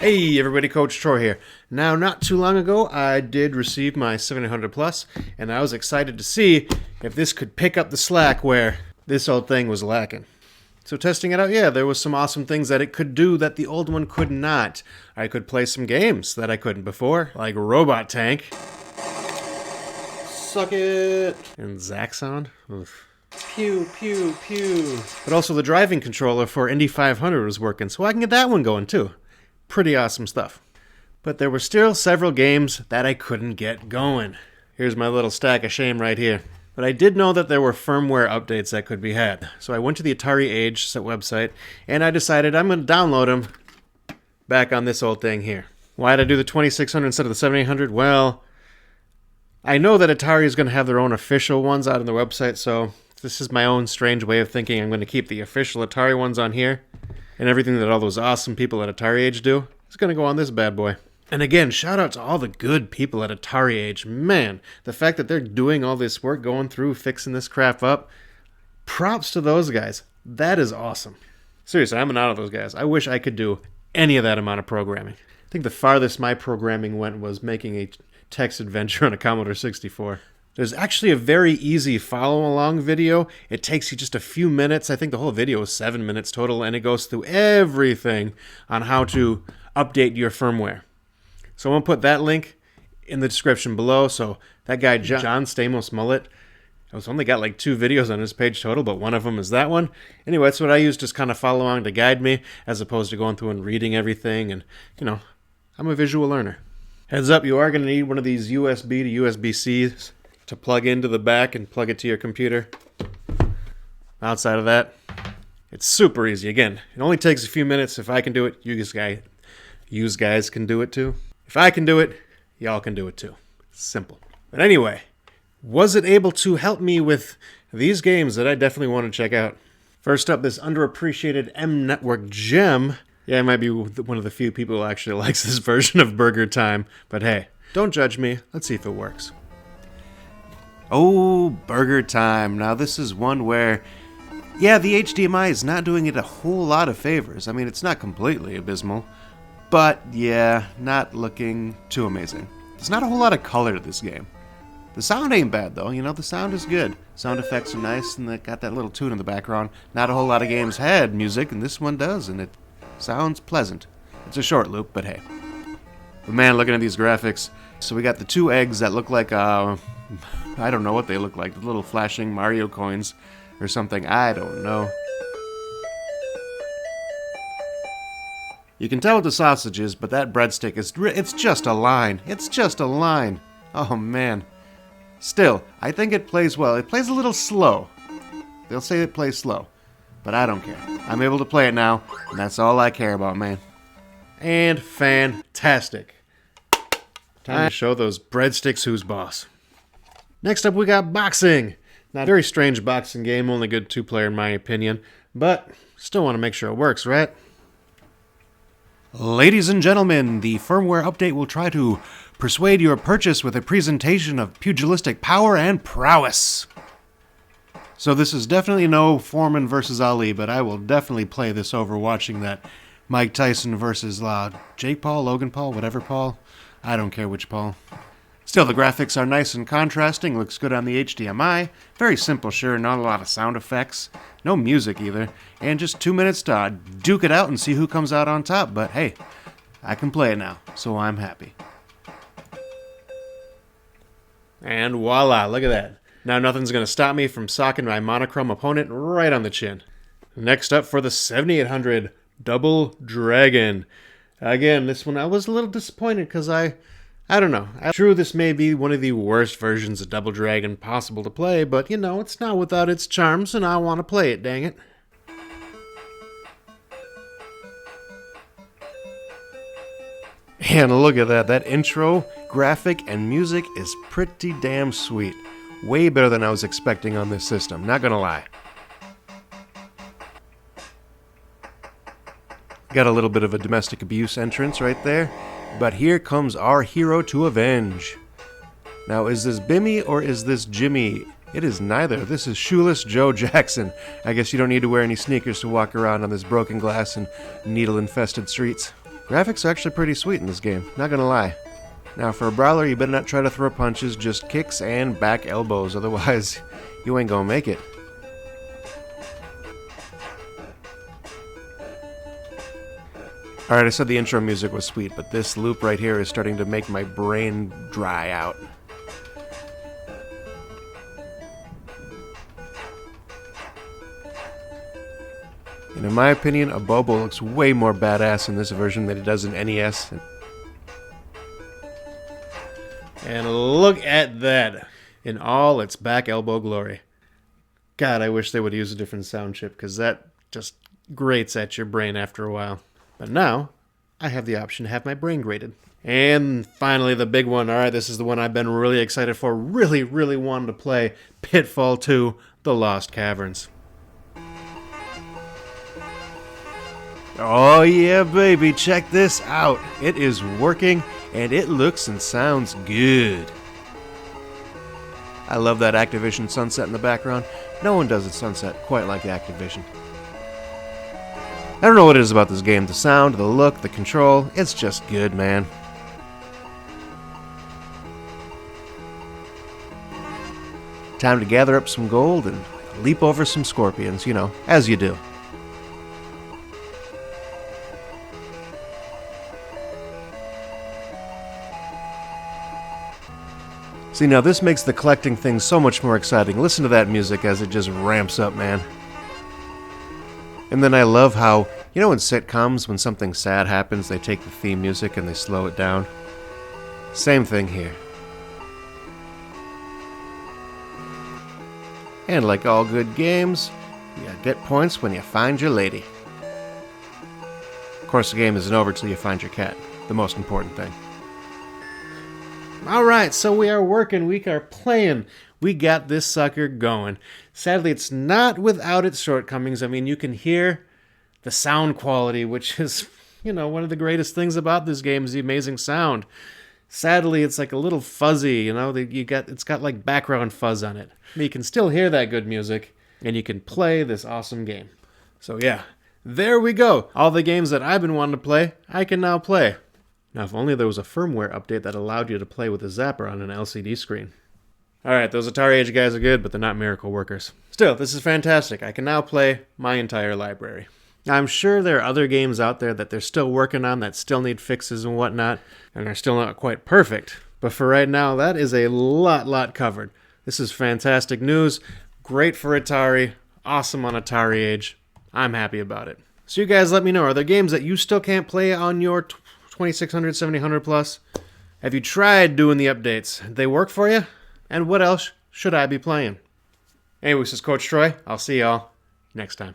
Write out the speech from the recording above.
Hey everybody, Coach Troy here. Now, not too long ago, I did receive my 700 Plus, and I was excited to see if this could pick up the slack where this old thing was lacking. So testing it out, yeah, there was some awesome things that it could do that the old one could not. I could play some games that I couldn't before, like Robot Tank. Suck it! And Zack Sound. Oof. Pew, pew, pew. But also the driving controller for Indy 500 was working, so I can get that one going too. Pretty awesome stuff. But there were still several games that I couldn't get going. Here's my little stack of shame right here. But I did know that there were firmware updates that could be had. So I went to the Atari Age website, and I decided I'm going to download them back on this old thing here. Why did I do the 2600 instead of the 7800? Well, I know that Atari is going to have their own official ones out on the website, so this is my own strange way of thinking. I'm going to keep the official Atari ones on here. And everything that all those awesome people at Atari Age do is going to go on this bad boy. And again, shout out to all the good people at Atari Age. Man, the fact that they're doing all this work, going through, fixing this crap up, props to those guys. That is awesome. Seriously, I'm out of those guys. I wish I could do any of that amount of programming. I think the farthest my programming went was making a text adventure on a Commodore 64. There's actually a very easy follow-along video. It takes you just a few minutes. I think the whole video is 7 minutes total, and it goes through everything on how to update your firmware. So I'm going to put that link in the description below. So that guy, John Stamos Mullet, I've only got like 2 videos on his page total, but one of them is that one. Anyway, that's what I use, just kind of follow along to guide me, as opposed to going through and reading everything. And, you know, I'm a visual learner. Heads up, you are going to need one of these USB to USB-Cs to plug into the back and plug it to your computer. Outside of that, it's super easy. Again, it only takes a few minutes. If I can do it, you guys can do it too. If I can do it, y'all can do it too. Simple. But anyway, was it able to help me with these games that I definitely want to check out? First up, this underappreciated M Network gem. Yeah, I might be one of the few people who actually likes this version of BurgerTime, but hey, don't judge me. Let's see if it works. Oh, BurgerTime. Now this is one where, yeah, the HDMI is not doing it a whole lot of favors. I mean, it's not completely abysmal, but yeah, not looking too amazing. There's not a whole lot of color to this game. The sound ain't bad though, you know, the sound is good. Sound effects are nice, and they got that little tune in the background. Not a whole lot of games had music, and this one does, and it sounds pleasant. It's a short loop, but hey. But man, looking at these graphics, so we got the 2 eggs that look like, I don't know what they look like. The little flashing Mario coins or something. I don't know. You can tell what the sausage is, but that breadstick it's just a line. It's just a line. Oh, man. Still, I think it plays well. It plays a little slow. They'll say it plays slow, but I don't care. I'm able to play it now, and that's all I care about, man. And fantastic. Time to show those breadsticks who's boss. Next up, we got boxing. Now, a very strange boxing game, only good 2-player in my opinion, but still want to make sure it works, right? Ladies and gentlemen, the firmware update will try to persuade your purchase with a presentation of pugilistic power and prowess. So this is definitely no Foreman versus Ali, but I will definitely play this over watching that Mike Tyson versus Jake Paul, Logan Paul, whatever Paul. I don't care which Paul. Still, the graphics are nice and contrasting, looks good on the HDMI. Very simple, sure, not a lot of sound effects. No music either. And just 2 minutes to duke it out and see who comes out on top. But hey, I can play it now, so I'm happy. And voila, look at that. Now nothing's going to stop me from socking my monochrome opponent right on the chin. Next up for the 7800 Double Dragon. Again, this one I was a little disappointed because I don't know. True, this may be one of the worst versions of Double Dragon possible to play, but you know, it's not without its charms, and I want to play it, dang it. And look at that. That intro, graphic, and music is pretty damn sweet. Way better than I was expecting on this system, not gonna lie. Got a little bit of a domestic abuse entrance right there. But here comes our hero to avenge. Now, is this Bimmy or is this Jimmy? It is neither. This is Shoeless Joe Jackson. I guess you don't need to wear any sneakers to walk around on this broken glass and needle-infested streets. Graphics are actually pretty sweet in this game, not gonna lie. Now for a brawler, you better not try to throw punches, just kicks and back elbows, otherwise you ain't gonna make it. Alright, I said the intro music was sweet, but this loop right here is starting to make my brain dry out. And in my opinion, Abobo looks way more badass in this version than it does in NES. And look at that, in all its back elbow glory. God, I wish they would use a different sound chip, because that just grates at your brain after a while. But now, I have the option to have my brain grated. And finally, the big one. Alright, this is the one I've been really excited for, really wanted to play. Pitfall II, The Lost Caverns. Oh yeah, baby, check this out. It is working, and it looks and sounds good. I love that Activision sunset in the background. No one does a sunset quite like Activision. I don't know what it is about this game. The sound, the look, the control, it's just good, man. Time to gather up some gold and leap over some scorpions, you know, as you do. See, now this makes the collecting thing so much more exciting. Listen to that music as it just ramps up, man. And then I love how, you know in sitcoms, when something sad happens, they take the theme music and they slow it down? Same thing here. And like all good games, you get points when you find your lady. Of course, the game isn't over till you find your cat. The most important thing. Alright, so we are working, we are playing. We got this sucker going. Sadly, it's not without its shortcomings. I mean, you can hear the sound quality, which is, you know, one of the greatest things about this game is the amazing sound. Sadly, it's like a little fuzzy, you know, it's got like background fuzz on it. But you can still hear that good music, and you can play this awesome game. So yeah, there we go. All the games that I've been wanting to play, I can now play. Now, if only there was a firmware update that allowed you to play with a zapper on an LCD screen. Alright, those Atari Age guys are good, but they're not miracle workers. Still, this is fantastic. I can now play my entire library. Now, I'm sure there are other games out there that they're still working on that still need fixes and whatnot, and are still not quite perfect. But for right now, that is a lot covered. This is fantastic news. Great for Atari. Awesome on Atari Age. I'm happy about it. So you guys let me know, are there games that you still can't play on your 2600, 7000 plus? Have you tried doing the updates? Did they work for you? And what else should I be playing? Anyway, this is Coach Troy. I'll see y'all next time.